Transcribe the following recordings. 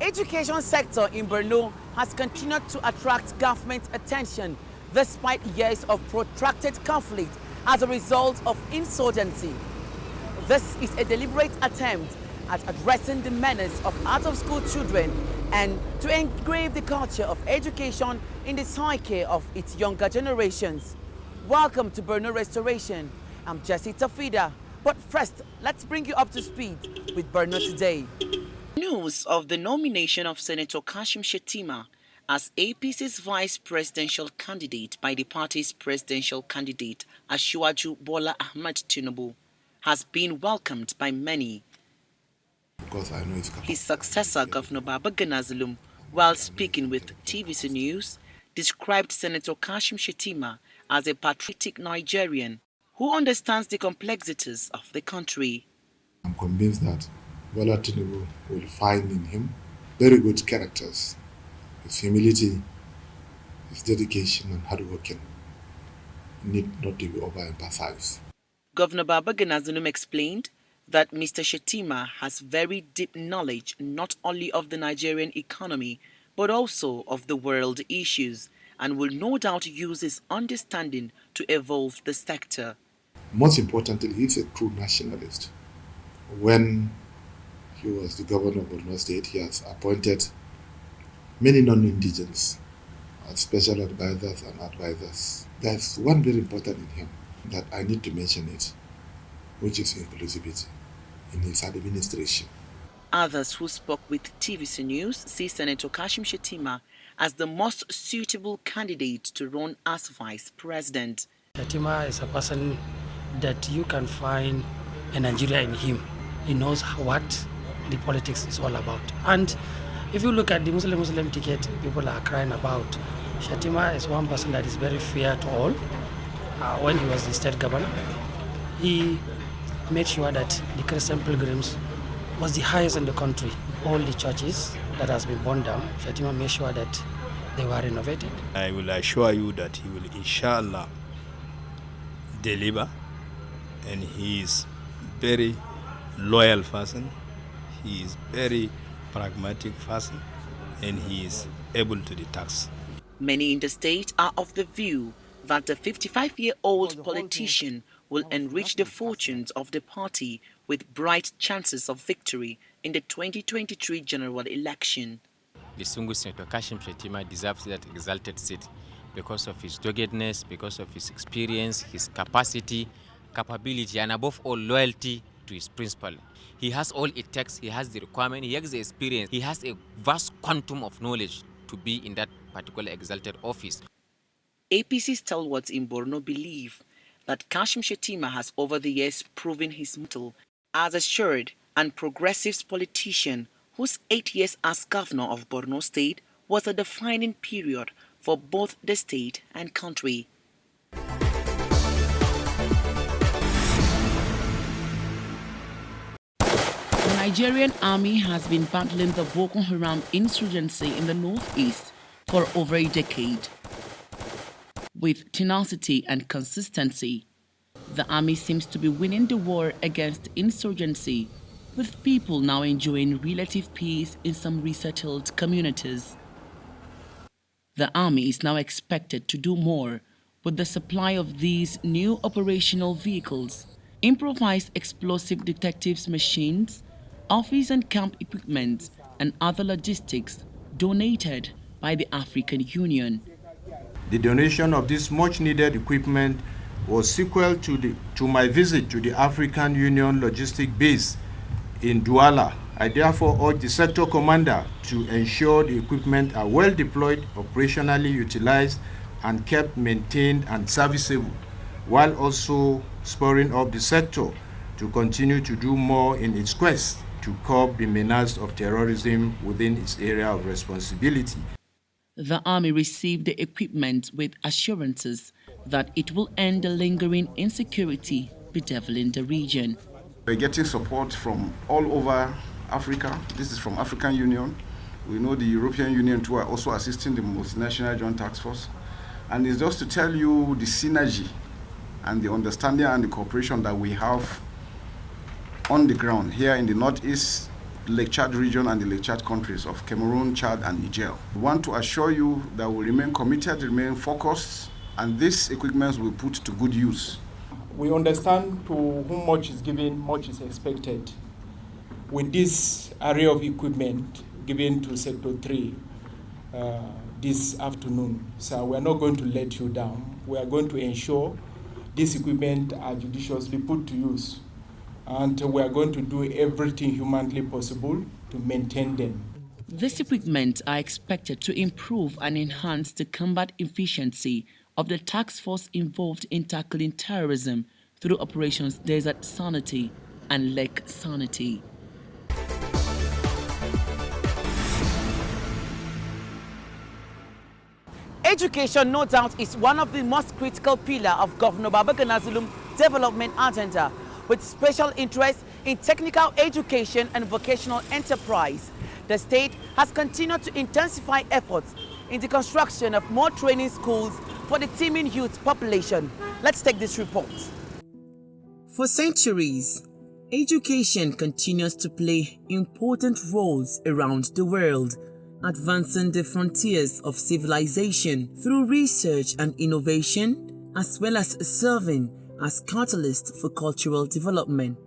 Education sector in Borno has continued to attract government attention despite years of protracted conflict as a result of insurgency. This is a deliberate attempt at addressing the menace of out-of-school children and to engrave the culture of education in the psyche of its younger generations. Welcome to Borno Restoration. I'm Jessie Tafida. But first, let's bring you up to speed with Borno Today. News of the nomination of Senator Kashim Shettima as APC's vice presidential candidate by the party's presidential candidate Asiwaju Bola Ahmed Tinubu has been welcomed by many. Because I know his successor, Governor Babagana Zulum, while speaking with TVC News, described Senator Kashim Shettima as a patriotic Nigerian who understands the complexities of the country. I'm convinced that Bola Tinubu will find in him very good characters. His humility, his dedication and hard working need not to be overemphasized. Governor Babagana Zulum explained that Mr. Shettima has very deep knowledge not only of the Nigerian economy but also of the world issues and will no doubt use his understanding to evolve the sector. Most importantly, he's a true nationalist. When he was the governor of Borno State, he has appointed many non-indigents as special advisors and advisors. There's one very important in him that I need to mention it, which is inclusivity in his administration. Others who spoke with TVC News see Senator Kashim Shettima as the most suitable candidate to run as vice president. Shettima is a person that you can find a Nigeria in him. He knows what the politics is all about. And if you look at the Muslim ticket people are crying about, Shettima is one person that is very fair to all. When he was the state governor, he made sure that the Christian pilgrims was the highest in the country. All the churches that has been burned down, Shettima made sure that they were renovated. I will assure you that he will inshallah deliver, and he is very loyal person, he is very pragmatic person, and he is able to the task. Many in the state are of the view that the 55-year-old politician will enrich the fortunes of the party with bright chances of victory in the 2023 general election. Distinguished Senator Kashim Shettima deserves that exalted seat because of his doggedness, because of his experience, his capacity, capability, and above all, loyalty to his principle. He has all it takes, he has the requirement, he has the experience, he has a vast quantum of knowledge to be in that particular exalted office. APC stalwarts in Borno believe that Kashim Shettima has over the years proven his mettle as a assured and progressive politician whose 8 years as governor of Borno State was a defining period for both the state and country. The Nigerian army has been battling the Boko Haram insurgency in the northeast for over a decade. With tenacity and consistency, the army seems to be winning the war against insurgency, with people now enjoying relative peace in some resettled communities. The army is now expected to do more with the supply of these new operational vehicles, improvised explosive detectives machines, office and camp equipment, and other logistics donated by the African Union. The donation of this much-needed equipment was sequel to my visit to the African Union logistic base in Douala. I therefore urge the sector commander to ensure the equipment are well deployed, operationally utilized, and kept maintained and serviceable, while also spurring up the sector to continue to do more in its quest to curb the menace of terrorism within its area of responsibility. The army received the equipment with assurances that it will end the lingering insecurity bedeviling the region. We're getting support from all over Africa. This is from African Union. We know the European Union too are also assisting the multinational joint task force. And it's just to tell you the synergy and the understanding and the cooperation that we have on the ground here in the Northeast Lake Chad region and the Lake Chad countries of Cameroon, Chad, and Niger. We want to assure you that we remain committed, remain focused, and these equipments will put to good use. We understand to whom much is given, much is expected. With this array of equipment given to Sector 3 this afternoon, so we are not going to let you down. We are going to ensure this equipment are judiciously put to use. And we are going to do everything humanly possible to maintain them. These equipment are expected to improve and enhance the combat efficiency of the task force involved in tackling terrorism through Operations Desert Sanity and Lake Sanity. Education, no doubt, is one of the most critical pillars of Governor Babagana Zulum's development agenda, with special interest in technical education and vocational enterprise. The state has continued to intensify efforts in the construction of more training schools for the teeming youth population. Let's take this report. For centuries, education continues to play important roles around the world, advancing the frontiers of civilization through research and innovation, as well as serving as catalyst for cultural development.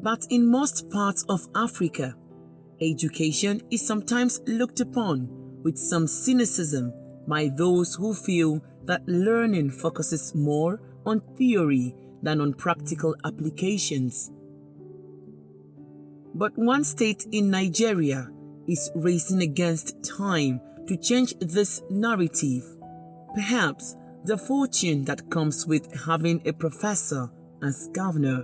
But in most parts of Africa, education is sometimes looked upon with some cynicism by those who feel that learning focuses more on theory than on practical applications. But one state in Nigeria is racing against time to change this narrative. Perhaps the fortune that comes with having a professor as governor.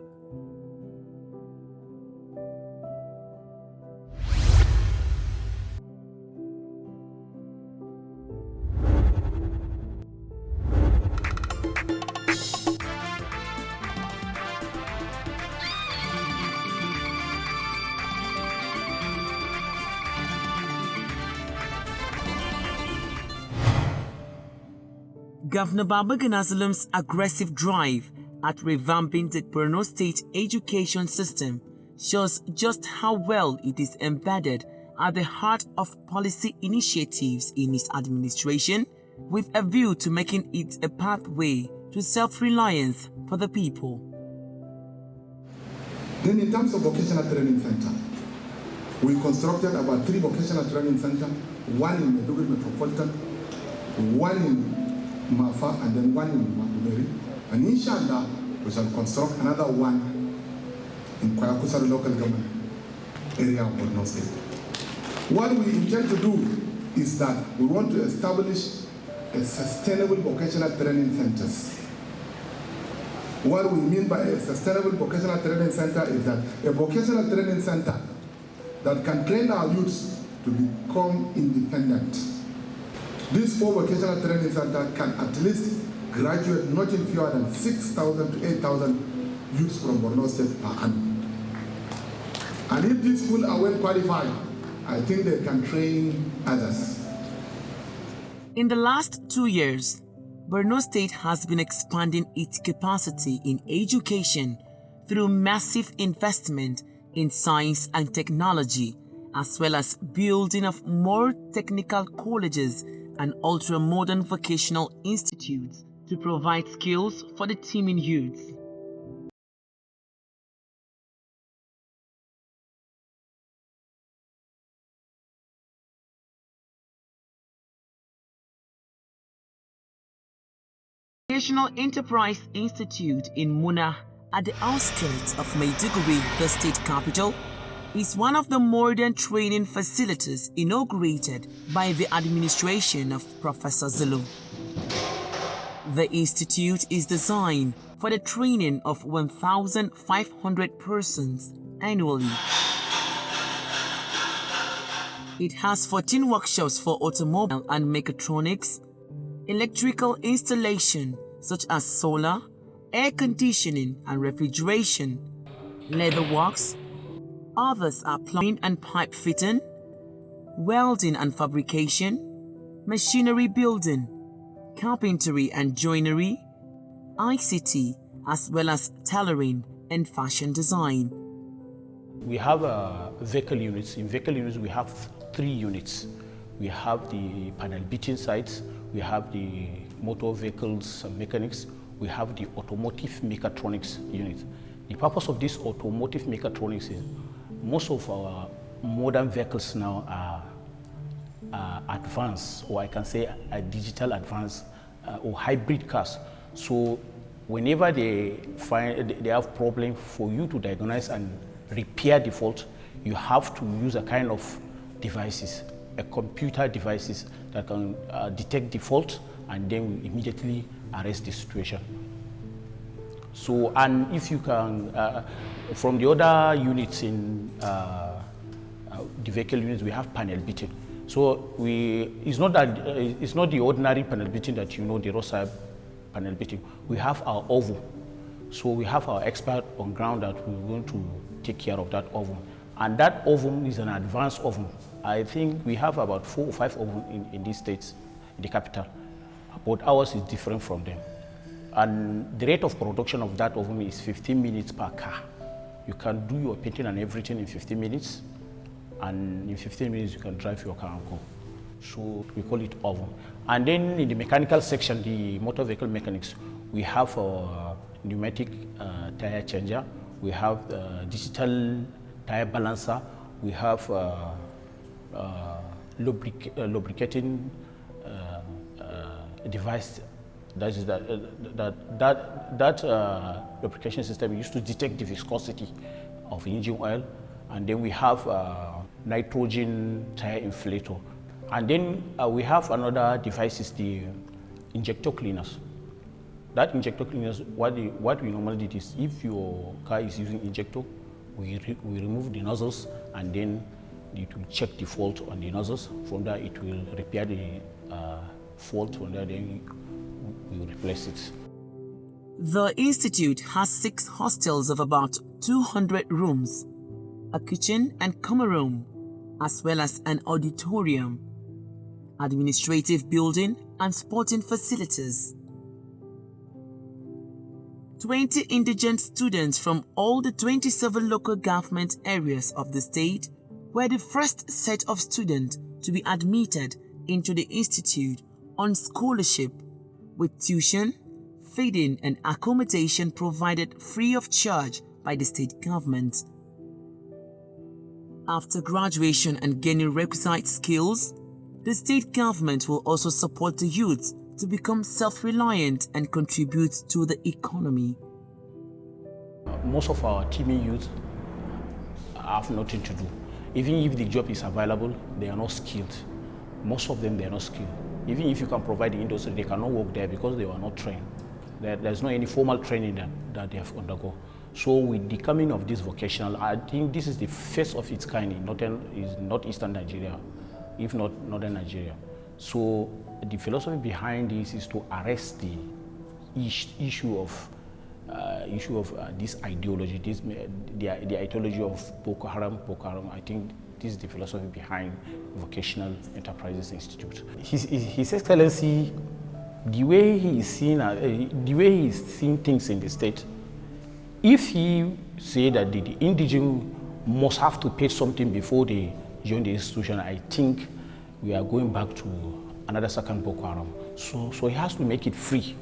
Governor Babagana Zulum's aggressive drive at revamping the Borno State education system shows just how well it is embedded at the heart of policy initiatives in his administration, with a view to making it a pathway to self-reliance for the people. Then in terms of vocational training center, we constructed about 3 vocational training centers, one in Maiduguri Metropolitan, one in Mafa, and then one in Makumeri. And inshallah, we shall construct another one in Kwayakusari local government area of Borno State. What we intend to do is that we want to establish a sustainable vocational training centers. What we mean by a sustainable vocational training center is that a vocational training center that can train our youths to become independent. These 4 vocational training centers can at least graduate not in fewer than 6,000 to 8,000 youths from Borno State per annum. And if these schools are well qualified, I think they can train others. In the last 2 years, Borno State has been expanding its capacity in education through massive investment in science and technology, as well as building of more technical colleges and ultra-modern vocational institutes to provide skills for the teeming youths. Vocational Enterprise Institute in Muna, at the outskirts of Maiduguri, the state capital, is one of the modern training facilities inaugurated by the administration of Professor Zulum. The institute is designed for the training of 1,500 persons annually. It has 14 workshops for automobile and mechatronics, electrical installation such as solar, air conditioning and refrigeration, leather works. Others are plumbing and pipe fitting, welding and fabrication, machinery building, carpentry and joinery, ICT, as well as tailoring and fashion design. We have vehicle units. In vehicle units, we have 3 units. We have the panel beating sites, we have the motor vehicles mechanics, we have the automotive mechatronics unit. The purpose of this automotive mechatronics is most of our modern vehicles now are advanced, or I can say a digital advanced or hybrid cars. So whenever they have problem, for you to diagnose and repair the fault, you have to use a kind of devices, a computer devices that can detect the fault and then we immediately arrest the situation. So, and if you can, from the other units in the vehicle units, we have panel beating. So it's not the ordinary panel beating that you know, the roadside panel beating. We have our oven. So we have our expert on ground that we're going to take care of that oven. And that oven is an advanced oven. I think we have about 4 or 5 ovens in these states, in the capital. But ours is different from them. And the rate of production of that oven is 15 minutes per car. You can do your painting and everything in 15 minutes. And in 15 minutes, you can drive your car and go. So we call it oven. And then in the mechanical section, the motor vehicle mechanics, we have a pneumatic tire changer, we have digital tire balancer, we have lubricating device. That is that lubrication system used to detect the viscosity of engine oil, and then we have nitrogen tire inflator, and then we have another device is the injector cleaners. That injector cleaners, what we normally do is, if your car is using injector, we remove the nozzles and then it will check the fault on the nozzles. From there, it will repair the fault. From there, then we will replace it. The institute has 6 hostels of about 200 rooms, a kitchen and common room, as well as an auditorium, administrative building and sporting facilities. 20 indigent students from all the 27 local government areas of the state were the first set of students to be admitted into the institute on scholarship, with tuition, feeding and accommodation provided free of charge by the state government. After graduation and gaining requisite skills, the state government will also support the youth to become self-reliant and contribute to the economy. Most of our teeming youth have nothing to do. Even if the job is available, they are not skilled. Most of them, they are not skilled. Even if you can provide the industry, they cannot work there because they were not trained. There's not any formal training that they have undergone. So with the coming of this vocational, I think this is the first of its kind in northeastern Nigeria, if not northern Nigeria. So the philosophy behind this is to arrest the issue of this ideology, the ideology of Boko Haram. I think this is the philosophy behind Vocational Enterprises Institute. His Excellency, the way he is seeing things in the state, if he say that the indigent must have to pay something before they join the institution, I think we are going back to another second Boko Haram. So he has to make it free,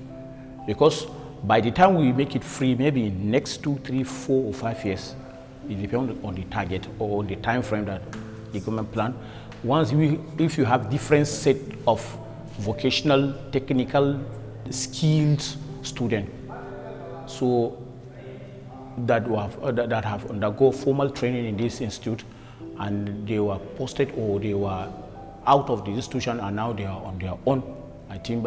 because by the time we make it free, maybe in next 2, 3, 4 or 5 years, it depends on the target or on the time frame that the government plan. If you have different set of vocational, technical, skilled students, so that have undergone formal training in this institute, and they were posted or they were out of the institution and now they are on their own. I think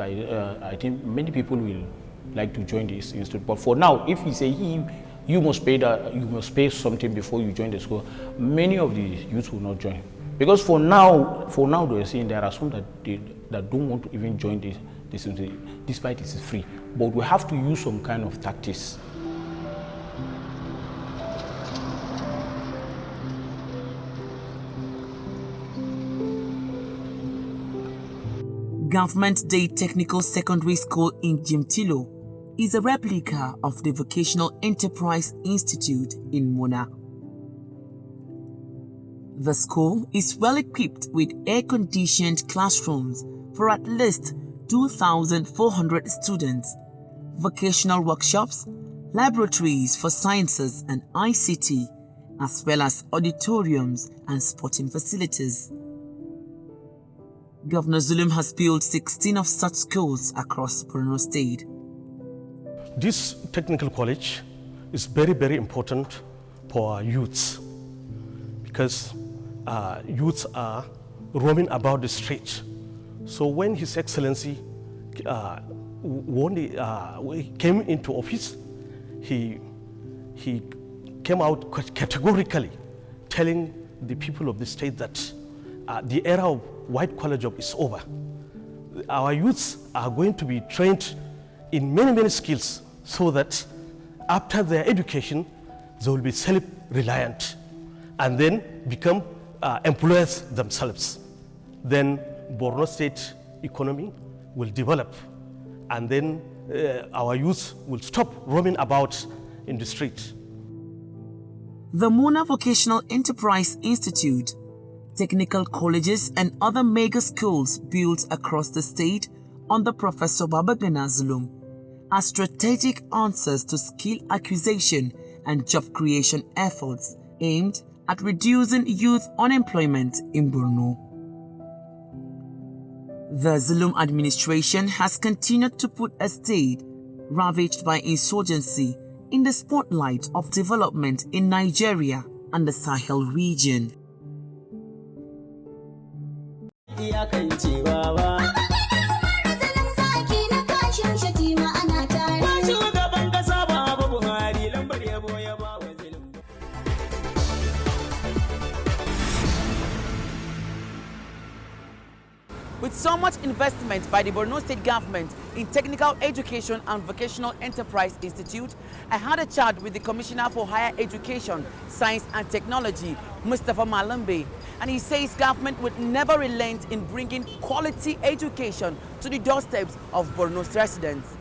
many people will like to join this institute. But for now, if you say you must pay something before you join the school, many of the youth will not join. Because for now they're saying there are some that don't want to even join this institute, despite it is free. But we have to use some kind of tactics. Government Day Technical Secondary School in Jimtilo is a replica of the Vocational Enterprise Institute in Mona. The school is well equipped with air-conditioned classrooms for at least 2,400 students, vocational workshops, laboratories for sciences and ICT, as well as auditoriums and sporting facilities. Governor Zulum has built 16 of such schools across Borno State. This technical college is very, very important for our youths because youths are roaming about the streets. So when His Excellency came into office, he came out categorically telling the people of the state that the era of white-collar job is over. Our youths are going to be trained in many, many skills so that after their education, they will be self-reliant and then become employers themselves. Then Borno State economy will develop and then our youth will stop roaming about in the street. The Muna Vocational Enterprise Institute, technical colleges and other mega schools built across the state under Professor Babagana Zulum are strategic answers to skill acquisition and job creation efforts aimed at reducing youth unemployment in Borno. The Zulum administration has continued to put a state ravaged by insurgency in the spotlight of development in Nigeria and the Sahel region. With so much investment by the Borno State government in technical education and vocational enterprise institute, I had a chat with the Commissioner for Higher Education, Science and Technology, Mustafa Malambe, and he says government would never relent in bringing quality education to the doorsteps of Borno's residents.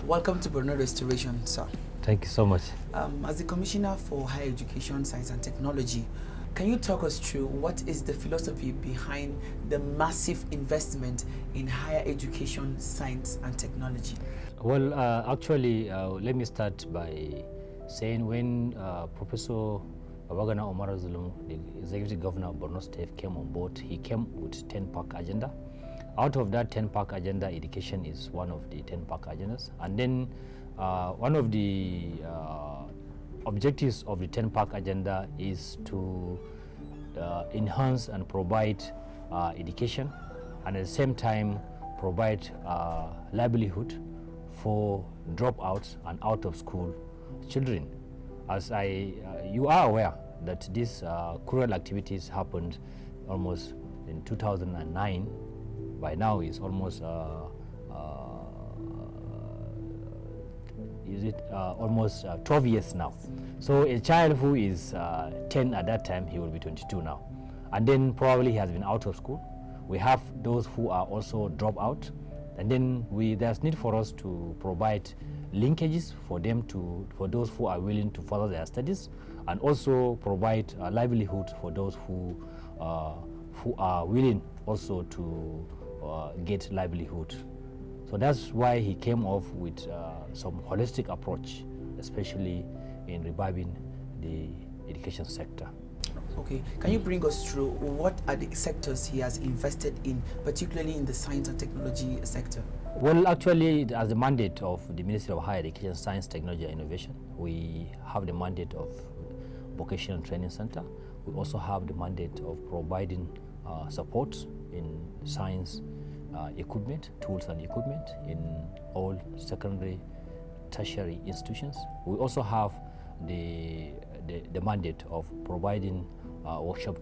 Welcome to Borno Restoration, sir. Thank you so much. As the Commissioner for Higher Education, Science and Technology, can you talk us through what is the philosophy behind the massive investment in higher education, science and technology? Well, actually, let me start by saying when Professor Babagana Omar Zulum, the Executive Governor of Borno State, came on board, he came with 10-pack agenda. Out of that 10-pack agenda, education is one of the 10-pack agendas. And then one of the objectives of the 10-pack agenda is to enhance and provide education and at the same time provide livelihood for dropouts and out-of-school children. As you are aware that these cruel activities happened almost in 2009. By now it's almost almost 12 years now. So a child who is 10 at that time, he will be 22 now. And then probably he has been out of school. We have those who are also dropped out. And then there's need for us to provide linkages for them for those who are willing to follow their studies, and also provide a livelihood for those who are willing also to get livelihood. So that's why he came off with some holistic approach, especially in reviving the education sector. Okay, can you bring us through what are the sectors he has invested in, particularly in the science and technology sector? Well, actually, as the mandate of the Ministry of Higher Education, Science, Technology and Innovation, we have the mandate of Vocational Training Center. We also have the mandate of providing support in science equipment, tools and equipment in all secondary, tertiary institutions. We also have the mandate of providing workshop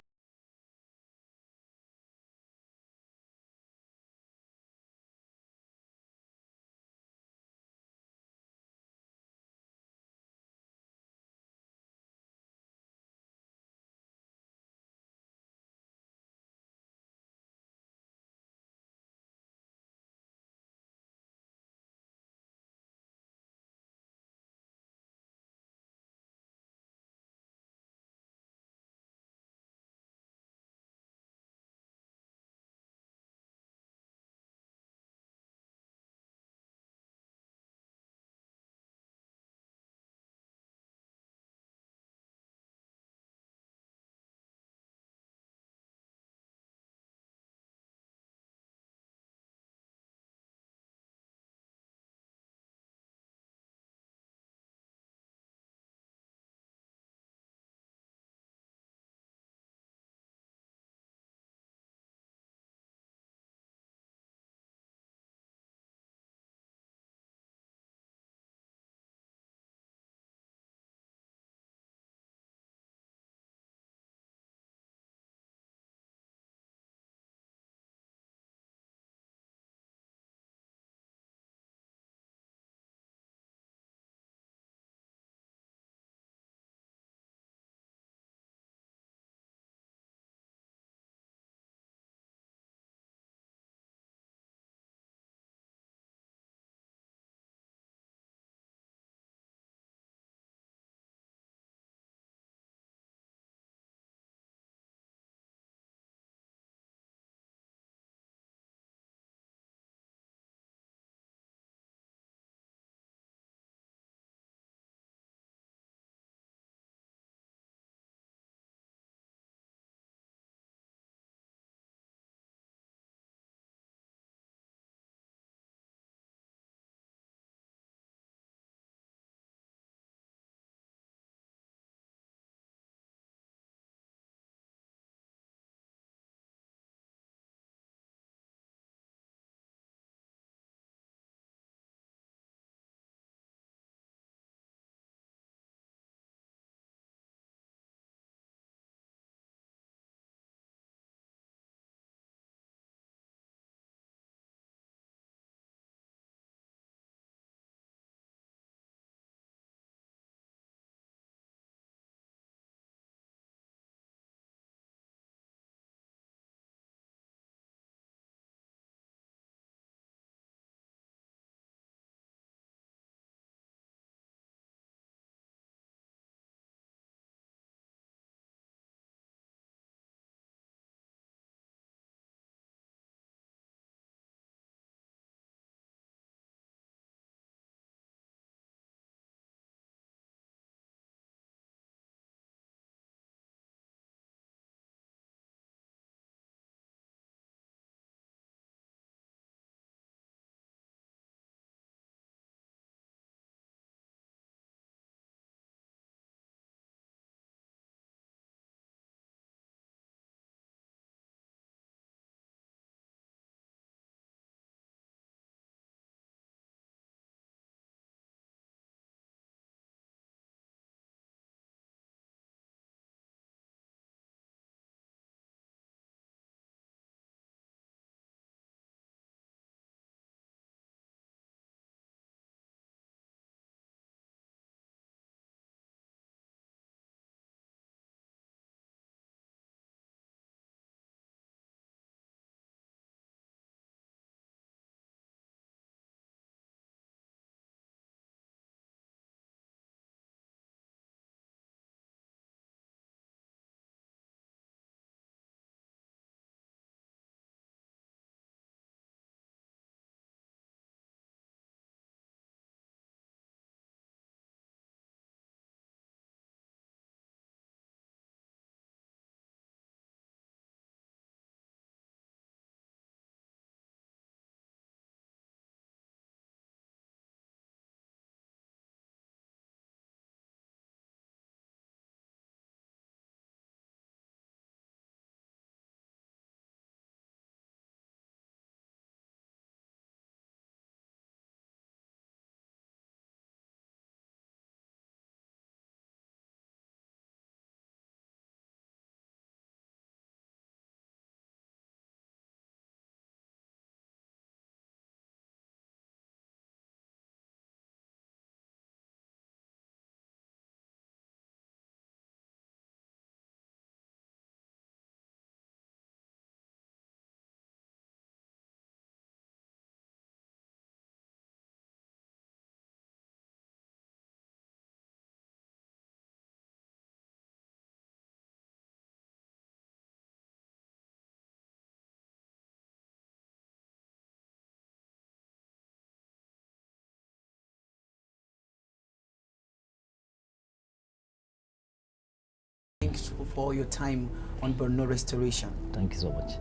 Thanks for your time on Borno Restoration. Thank you so much.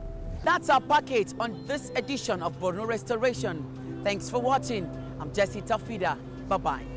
That's our package on this edition of Borno Restoration. Thanks for watching. I'm Jesse Tafida. Bye-bye.